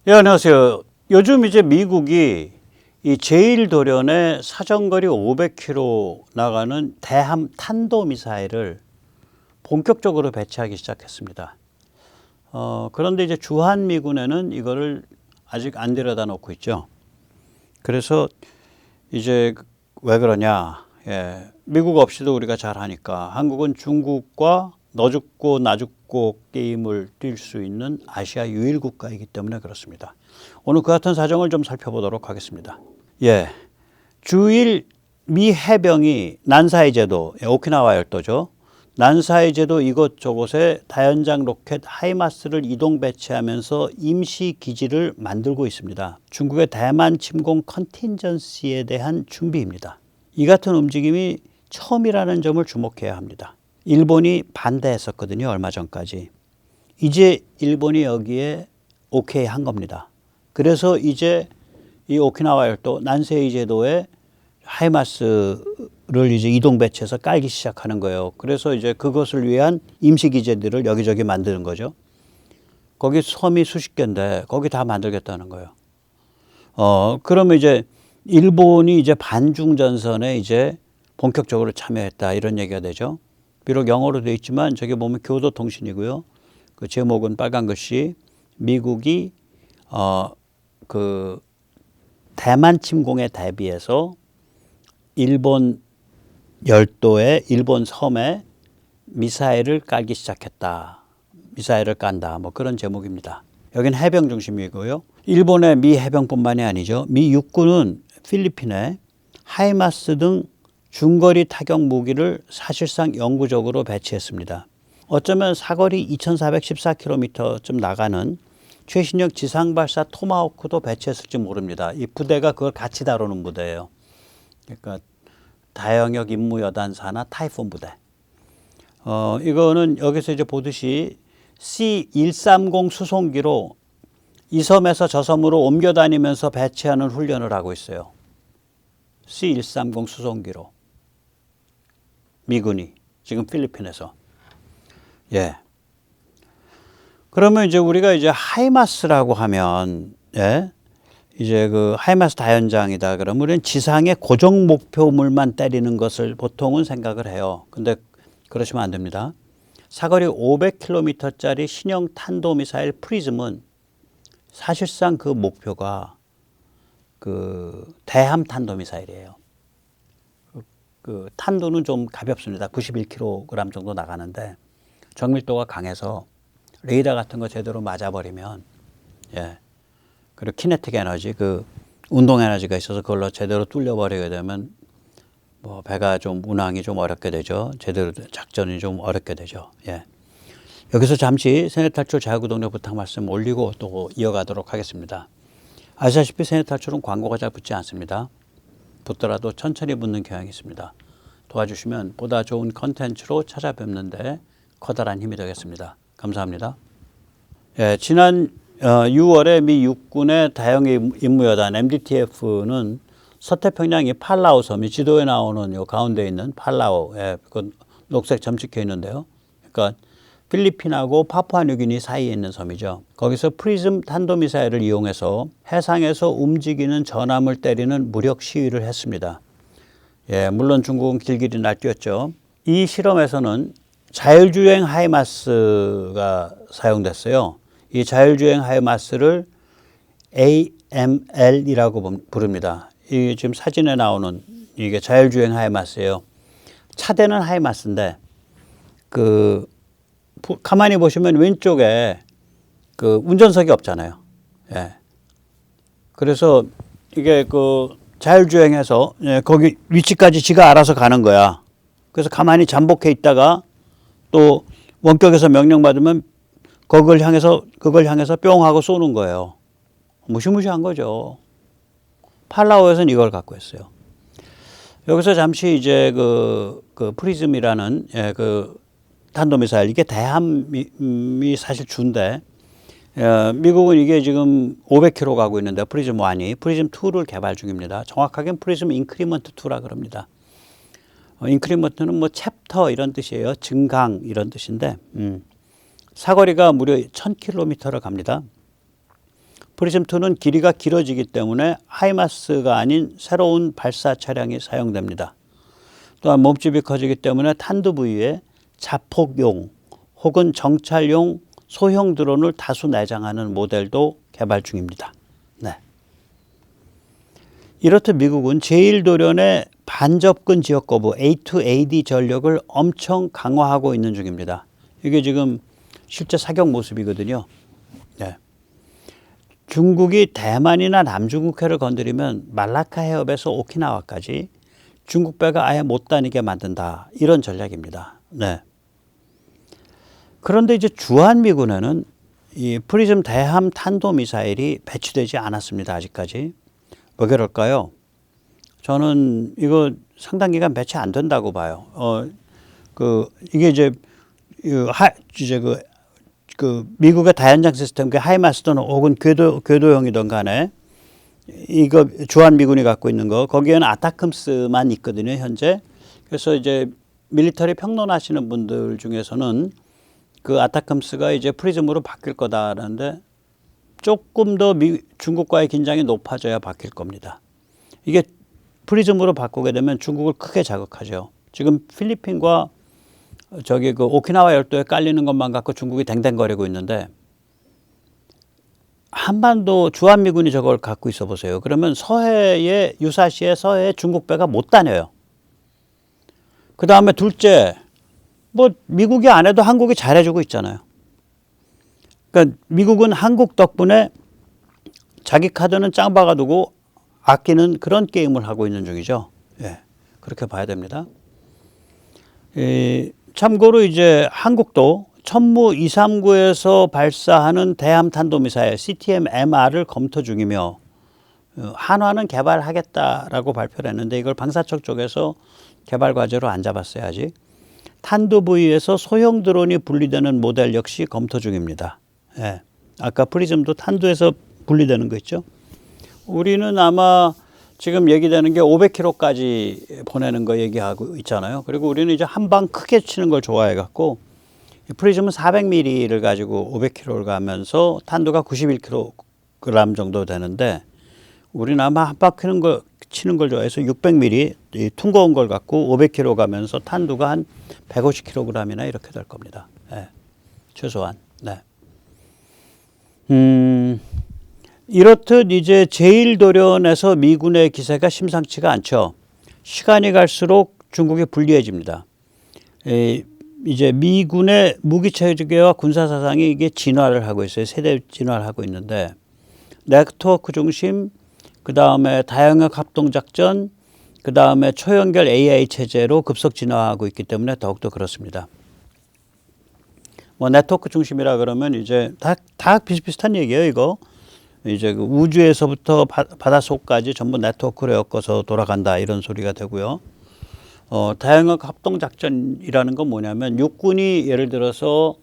예, 안녕하세요. 요즘 이제 미국이 이 제1도련의 사정거리 500km 나가는 대함 탄도미사일을 본격적으로 배치하기 시작했습니다. 그런데 이제 주한미군에는 이거를 아직 안 들여다 놓고 있죠. 그래서 이제 왜 그러냐. 예, 미국 없이도 우리가 잘 하니까 한국은 중국과 너 죽고 나 죽고 게임을 뛸 수 있는 아시아 유일 국가이기 때문에 그렇습니다. 오늘 그 같은 사정을 좀 살펴보도록 하겠습니다. 예, 주일 미 해병이 난사이 제도, 오키나와 열도죠. 난사이 제도 이곳저곳에 다연장 로켓 하이마스를 이동 배치하면서 임시 기지를 만들고 있습니다. 중국의 대만 침공 컨틴전시에 대한 준비입니다. 이 같은 움직임이 처음이라는 점을 주목해야 합니다. 일본이 반대했었거든요. 얼마 전까지. 이제 일본이 여기에 오케이 한 겁니다. 그래서 이제 이 오키나와 열도 난세이 제도에 하이마스를 이제 이동 배치해서 깔기 시작하는 거예요. 그래서 이제 그것을 위한 임시 기지들을 여기저기 만드는 거죠. 거기 섬이 수십 개인데 거기 다 만들겠다는 거예요. 그러면 이제 일본이 이제 반중 전선에 이제 본격적으로 참여했다 이런 얘기가 되죠. 비록 영어로 되어 있지만 저기 보면 교도통신이고요. 그 제목은 빨간 글씨. 미국이 그 대만 침공에 대비해서 일본 열도에 일본 섬에 미사일을 깔기 시작했다. 미사일을 깐다. 뭐 그런 제목입니다. 여기는 해병 중심이고요. 일본의 미 해병뿐만이 아니죠. 미 육군은 필리핀에 하이마스 등 중거리 타격 무기를 사실상 영구적으로 배치했습니다. 어쩌면 사거리 2414km쯤 나가는 최신형 지상발사 토마호크도 배치했을지 모릅니다. 이 부대가 그걸 같이 다루는 부대예요. 그러니까 다영역 임무여단사나 타이푼 부대. 이거는 여기서 이제 보듯이 C-130 수송기로 이 섬에서 저 섬으로 옮겨 다니면서 배치하는 훈련을 하고 있어요. C-130 수송기로. 미군이 지금 필리핀에서. 예. 그러면 이제 우리가 이제 하이마스라고 하면, 예. 이제 그 하이마스 다연장이다. 그러면 우리는 지상의 고정 목표물만 때리는 것을 보통은 생각을 해요. 근데 그러시면 안 됩니다. 사거리 500km짜리 신형 탄도미사일 프리즘은 사실상 그 목표가 그 대함 탄도미사일이에요. 그 탄도는 좀 가볍습니다. 91kg 정도 나가는데 정밀도가 강해서 레이더 같은 거 제대로 맞아버리면, 예. 그리고 키네틱 에너지, 그 운동 에너지가 있어서 그걸로 제대로 뚫려버리게 되면 뭐 배가 좀 운항이 좀 어렵게 되죠. 제대로 작전이 좀 어렵게 되죠. 예. 여기서 잠시 세뇌탈출 자유구독료 부탁 말씀 올리고 또 이어가도록 하겠습니다. 아시다시피 세뇌탈출은 광고가 잘 붙지 않습니다. 붙더라도 천천히 붙는 경향이 있습니다. 도와주시면 보다 좋은 컨텐츠로 찾아뵙는데 커다란 힘이 되겠습니다. 감사합니다. 예, 지난 6월에 미 육군의 다영의 임무여단 MDTF는 서태평양이 팔라우 섬이 지도에 나오는 요 가운데 있는 팔라우, 예, 그 녹색 점찍혀 있는데요. 그러니까 필리핀하고 파푸아뉴기니 사이에 있는 섬이죠. 거기서 프리즘 탄도미사일을 이용해서 해상에서 움직이는 전함을 때리는 무력 시위를 했습니다. 예, 물론 중국은 길길이 날뛰었죠. 이 실험에서는 자율주행 하이마스가 사용됐어요. 이 자율주행 하이마스를 AML이라고 부릅니다. 이 지금 사진에 나오는 이게 자율주행 하이마스예요. 차대는 하이마스인데 그 가만히 보시면 왼쪽에 그 운전석이 없잖아요. 예. 그래서 이게 그 자율주행해서, 예, 거기 위치까지 지가 알아서 가는 거야. 그래서 가만히 잠복해 있다가 또 원격에서 명령 받으면 그걸 향해서 뿅 하고 쏘는 거예요. 무시무시한 거죠. 팔라우에서는 이걸 갖고 있어요. 여기서 잠시 이제 그 프리즘이라는, 예, 그 탄도미사일, 이게 대함이 사실 준데, 미국은 이게 지금 500km 가고 있는데 프리즘 1이 프리즘 2를 개발 중입니다. 정확하게는 프리즘 인크리먼트 2라 그럽니다. 인크리먼트는 뭐 챕터 이런 뜻이에요. 증강 이런 뜻인데, 사거리가 무려 1000km를 갑니다. 프리즘2는 길이가 길어지기 때문에 하이마스가 아닌 새로운 발사 차량이 사용됩니다. 또한 몸집이 커지기 때문에 탄두 부위에 자폭용 혹은 정찰용 소형 드론을 다수 내장하는 모델도 개발 중입니다. 네. 이렇듯 미국은 제1도련의 반접근 지역 거부 A2AD 전력을 엄청 강화하고 있는 중입니다. 이게 지금 실제 사격 모습이거든요. 네. 중국이 대만이나 남중국해를 건드리면 말라카 해협에서 오키나와까지 중국 배가 아예 못 다니게 만든다. 이런 전략입니다. 네. 그런데 이제 주한미군에는 이 프리즘 대함 탄도미사일이 배치되지 않았습니다. 아직까지. 왜 그럴까요? 저는 이거 상당 기간 배치 안 된다고 봐요. 이게 이제 미국의 다연장 시스템, 그 하이마스든 혹은 궤도형이든 간에 이거 주한미군이 갖고 있는 거, 거기에는 아타크음스만 있거든요, 현재. 그래서 이제 밀리터리 평론하시는 분들 중에서는 그 아타크음스가 이제 프리즘으로 바뀔 거다라는데 조금 더 중국과의 긴장이 높아져야 바뀔 겁니다. 이게 프리즘으로 바꾸게 되면 중국을 크게 자극하죠. 지금 필리핀과 그 오키나와 열도에 깔리는 것만 갖고 중국이 댕댕거리고 있는데 한반도 주한미군이 저걸 갖고 있어 보세요. 그러면 서해에 유사시에 서해에 중국 배가 못 다녀요. 그 다음에 둘째, 뭐 미국이 안 해도 한국이 잘해주고 있잖아요. 그러니까 미국은 한국 덕분에 자기 카드는 짱 박아두고 아끼는 그런 게임을 하고 있는 중이죠. 예, 그렇게 봐야 됩니다. 참고로 이제 한국도 천무 239에서 발사하는 대함 탄도미사일 CTM-MR을 검토 중이며 한화는 개발하겠다라고 발표를 했는데 이걸 방사청 쪽에서 개발 과제로 안 잡았어요, 아직. 탄도 부위에서 소형 드론이 분리되는 모델 역시 검토 중입니다. 예. 아까 프리즘도 탄도에서 분리되는 거 있죠. 우리는 아마 지금 얘기되는 게 500km까지 보내는 거 얘기하고 있잖아요. 그리고 우리는 이제 한 방 크게 치는 걸 좋아해 갖고 프리즘은 400mm를 가지고 500km를 가면서 탄도가 91kg 정도 되는데 우리는 아마 한 방 치는 걸 좋아해서 600mm 퉁거운 걸 갖고 500km 가면서 탄두가 한 150kg이나 이렇게 될 겁니다. 네. 최소한. 네. 이렇듯 이제 제1도련에서 미군의 기세가 심상치가 않죠. 시간이 갈수록 중국이 불리해집니다. 이제 미군의 무기체계와 군사사상이 이게 진화를 하고 있어요. 세대 진화를 하고 있는데 네트워크 중심, 그 다음에 다영역 합동작전, 그 다음에 초연결 AI 체제로 급속 진화하고 있기 때문에 더욱더 그렇습니다. 뭐 네트워크 중심이라 그러면 이제 다 비슷비슷한 얘기예요, 이거. 이제 그 우주에서부터 바닷속까지 전부 네트워크로 엮어서 돌아간다 이런 소리가 되고요. 다영역 합동작전이라는 건 뭐냐면 육군이 예를 들어서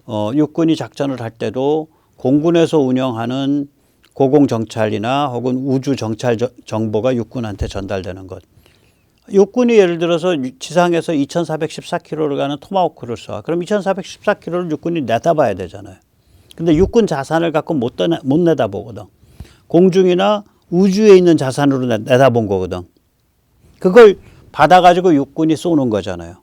육군이 작전을 할 때도 공군에서 운영하는 고공정찰이나 혹은 우주 정찰 정보가 육군한테 전달되는 것. 육군이 예를 들어서 지상에서 2414km를 가는 토마호크를 쏴. 그럼 2414km를 육군이 내다봐야 되잖아요. 근데 육군 자산을 갖고 못 내다보거든. 공중이나 우주에 있는 자산으로 내다본 거거든. 그걸 받아가지고 육군이 쏘는 거잖아요.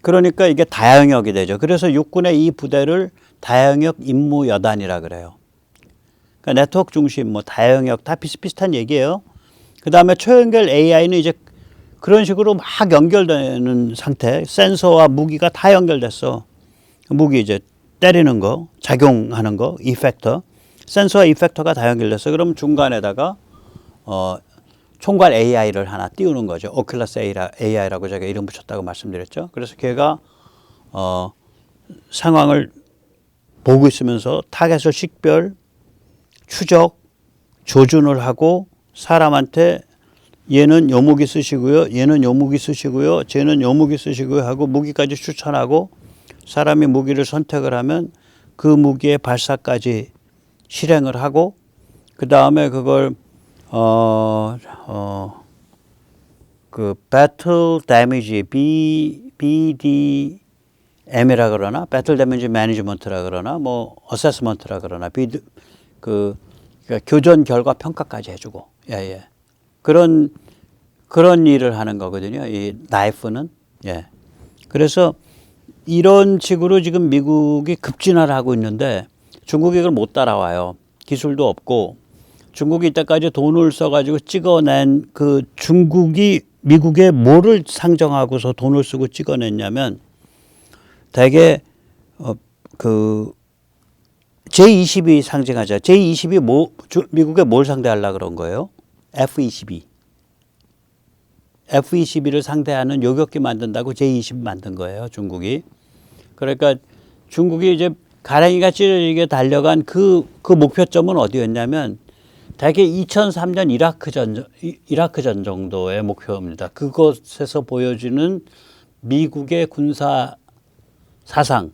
그러니까 이게 다영역이 되죠. 그래서 육군의 이 부대를 다영역 임무여단이라 그래요. 그러니까 네트워크 중심, 뭐 다영역 다 비슷비슷한 얘기예요. 그 다음에 초연결 AI는 이제 그런 식으로 막 연결되는 상태, 센서와 무기가 다 연결됐어. 무기 이제 때리는 거, 작용하는 거, 이펙터, 센서와 이펙터가 다 연결됐어. 그럼 중간에다가 총괄 AI를 하나 띄우는 거죠. 오큘러스 AI라고 제가 이름 붙였다고 말씀드렸죠. 그래서 걔가 상황을 보고 있으면서 타겟을 식별, 추적, 조준을 하고 사람한테 얘는 요 무기 쓰시고요. 얘는 요 무기 쓰시고요. 쟤는 요 무기 쓰시고요 하고 무기까지 추천하고 사람이 무기를 선택을 하면 그 무기의 발사까지 실행을 하고 그 다음에 그걸 그 배틀 데미지 BDM이라 그러나 배틀 데미지 매니지먼트라 그러나 뭐 어세스먼트라 그러나 그 그러니까 교전 결과 평가까지 해주고, 예, 예. 그런 일을 하는 거거든요. 이 나이프는. 예. 그래서 이런 식으로 지금 미국이 급진화를 하고 있는데 중국이 그걸 못 따라와요. 기술도 없고 중국이 이때까지 돈을 써가지고 찍어낸 그 중국이 미국에 뭐를 상정하고서 돈을 쓰고 찍어냈냐면 대개 그 J-22 상징하죠. J-22 미국에 뭘 상대하려고 그런 거예요? F-22. F-22를 상대하는 요격기 만든다고 J-22 만든 거예요. 중국이. 그러니까 중국이 이제 가랭이가 찢어지게 달려간 그 목표점은 어디였냐면 대개 2003년 이라크 전 정도의 목표입니다. 그것에서 보여지는 미국의 군사 사상,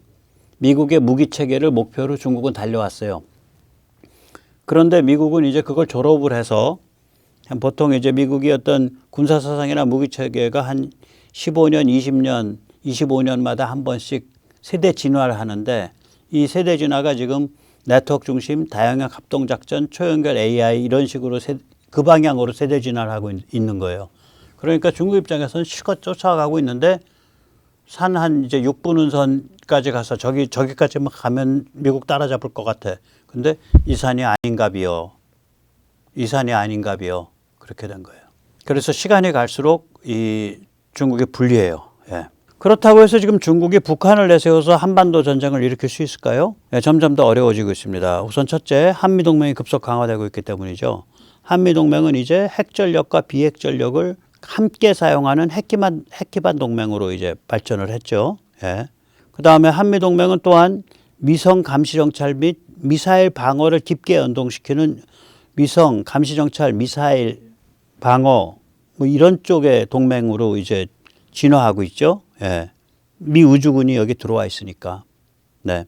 미국의 무기 체계를 목표로 중국은 달려왔어요. 그런데 미국은 이제 그걸 졸업을 해서 보통 이제 미국이 어떤 군사 사상이나 무기 체계가 한 15년, 20년, 25년마다 한 번씩 세대 진화를 하는데 이 세대 진화가 지금 네트워크 중심, 다영역 합동작전, 초연결 AI 이런 식으로 그 방향으로 세대 진화를 하고 있는 거예요. 그러니까 중국 입장에서는 실컷 쫓아가고 있는데 산 한 이제 6분운선까지 가서 저기까지만 가면 미국 따라잡을 것 같아. 근데 이 산이 아닌가비요. 이 산이 아닌가비요. 그렇게 된 거예요. 그래서 시간이 갈수록 이 중국이 불리해요. 예. 그렇다고 해서 지금 중국이 북한을 내세워서 한반도 전쟁을 일으킬 수 있을까요? 예, 점점 더 어려워지고 있습니다. 우선 첫째, 한미동맹이 급속 강화되고 있기 때문이죠. 한미동맹은 이제 핵전력과 비핵전력을 함께 사용하는 핵기반 동맹으로 이제 발전을 했죠. 예. 그 다음에 한미동맹은 또한 위성 감시정찰 및 미사일 방어를 깊게 연동시키는 위성 감시정찰 미사일 방어 뭐 이런 쪽의 동맹으로 이제 진화하고 있죠. 예. 미 우주군이 여기 들어와 있으니까. 네.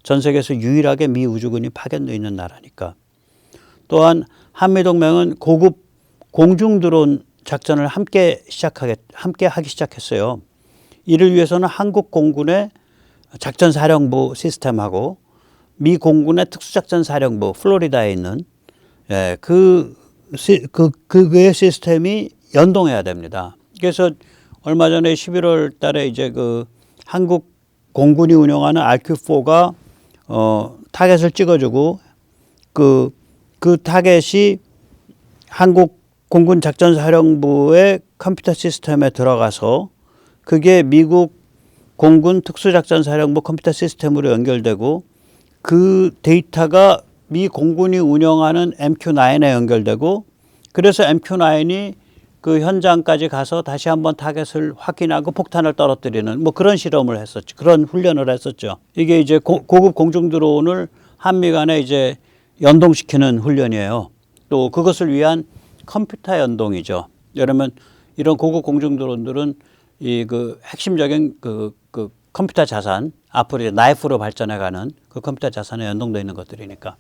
전 세계에서 유일하게 미 우주군이 파견되어 있는 나라니까. 또한 한미동맹은 고급 공중 드론 작전을 함께 하기 시작했어요. 이를 위해서는 한국 공군의 작전사령부 시스템하고 미 공군의 특수작전사령부 플로리다에 있는 예, 그의 시스템이 연동해야 됩니다. 그래서 얼마 전에 11월 달에 이제 그 한국 공군이 운영하는 RQ4가 타겟을 찍어주고 그 타겟이 한국 공군 작전사령부의 컴퓨터 시스템에 들어가서 그게 미국 공군 특수작전사령부 컴퓨터 시스템으로 연결되고 그 데이터가 미 공군이 운영하는 MQ-9에 연결되고 그래서 MQ-9이 그 현장까지 가서 다시 한번 타겟을 확인하고 폭탄을 떨어뜨리는 뭐 그런 실험을 했었죠. 그런 훈련을 했었죠. 이게 이제 고급 공중 드론을 한미 간에 이제 연동시키는 훈련이에요. 또 그것을 위한 컴퓨터 연동이죠. 그러면 이런 고급 공중 드론들은 이 그 핵심적인 그 컴퓨터 자산, 앞으로 이제 나이프로 발전해가는 그 컴퓨터 자산에 연동되어 있는 것들이니까.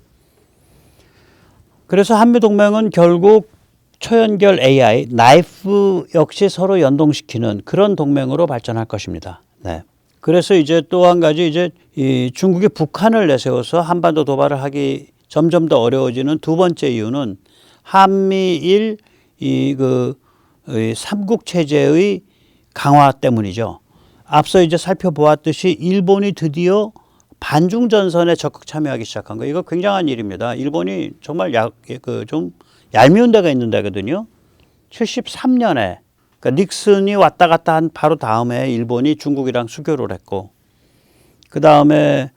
그래서 한미동맹은 결국 초연결 AI, 나이프 역시 서로 연동시키는 그런 동맹으로 발전할 것입니다. 네. 그래서 이제 또 한 가지 이제 이 중국이 북한을 내세워서 한반도 도발을 하기 점점 더 어려워지는 두 번째 이유는 한미일 이 삼국 체제의 강화 때문이죠. 앞서 이제 살펴보았듯이 일본이 드디어 반중 전선에 적극 참여하기 시작한 거예요. 이거 굉장한 일입니다. 일본이 정말 좀 얄미운 데가 있는 데거든요. 73년에 그러니까 닉슨이 왔다 갔다 한 바로 다음에 일본이 중국이랑 수교를 했고 그 다음에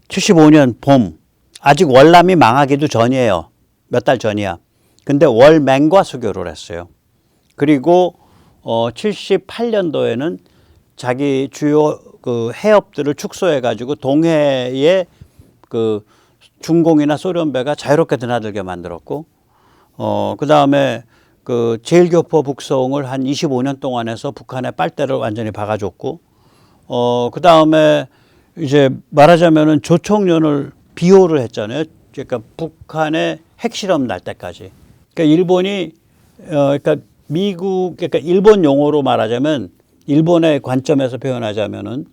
75년 봄 아직 월남이 망하기도 전이에요. 몇 달 전이야. 근데 월맹과 수교를 했어요. 그리고 78년도에는 자기 주요 그 해협들을 축소해 가지고 동해에 그 중공이나 소련배가 자유롭게 드나들게 만들었고 그 다음에 그 제일교포 북송을 한 25년 동안 해서 북한의 빨대를 완전히 박아줬고 그 다음에 이제 말하자면은 조총련을 비호를 했잖아요. 그러니까 북한의 핵실험 날 때까지. 그러니까 일본이 그러니까 그러니까 일본 용어로 말하자면 일본의 관점에서 표현하자면은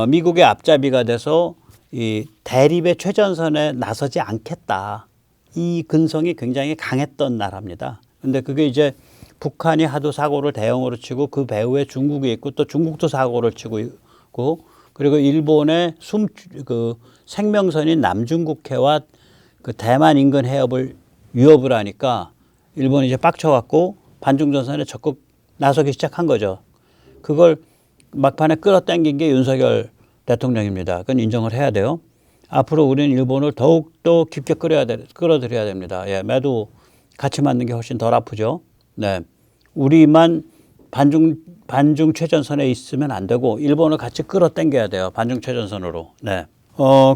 미국의 앞잡이가 돼서 이 대립의 최전선에 나서지 않겠다. 이 근성이 굉장히 강했던 나라입니다. 근데 그게 이제 북한이 하도 사고를 대형으로 치고 그 배후에 중국이 있고 또 중국도 사고를 치고 있고 그리고 일본의 그 생명선인 남중국해와 그 대만 인근 해협을 위협을 하니까 일본이 이제 빡쳐갖고 반중전선에 적극 나서기 시작한 거죠. 그걸 막판에 끌어당긴 게 윤석열 대통령입니다. 그건 인정을 해야 돼요. 앞으로 우리는 일본을 더욱더 깊게 끌어들여야 됩니다. 예, 매도 같이 맞는 게 훨씬 덜 아프죠. 네. 우리만 반중 최전선에 있으면 안 되고 일본을 같이 끌어당겨야 돼요. 반중 최전선으로. 네.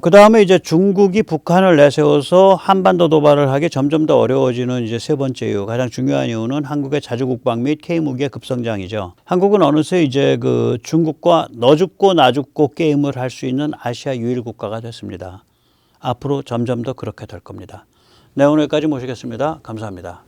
그 다음에 이제 중국이 북한을 내세워서 한반도 도발을 하기 점점 더 어려워지는 이제 세 번째 이유, 가장 중요한 이유는 한국의 자주국방 및 K무기의 급성장이죠. 한국은 어느새 이제 그 중국과 너 죽고 나 죽고 게임을 할 수 있는 아시아 유일 국가가 됐습니다. 앞으로 점점 더 그렇게 될 겁니다. 네, 오늘 여기까지 모시겠습니다. 감사합니다.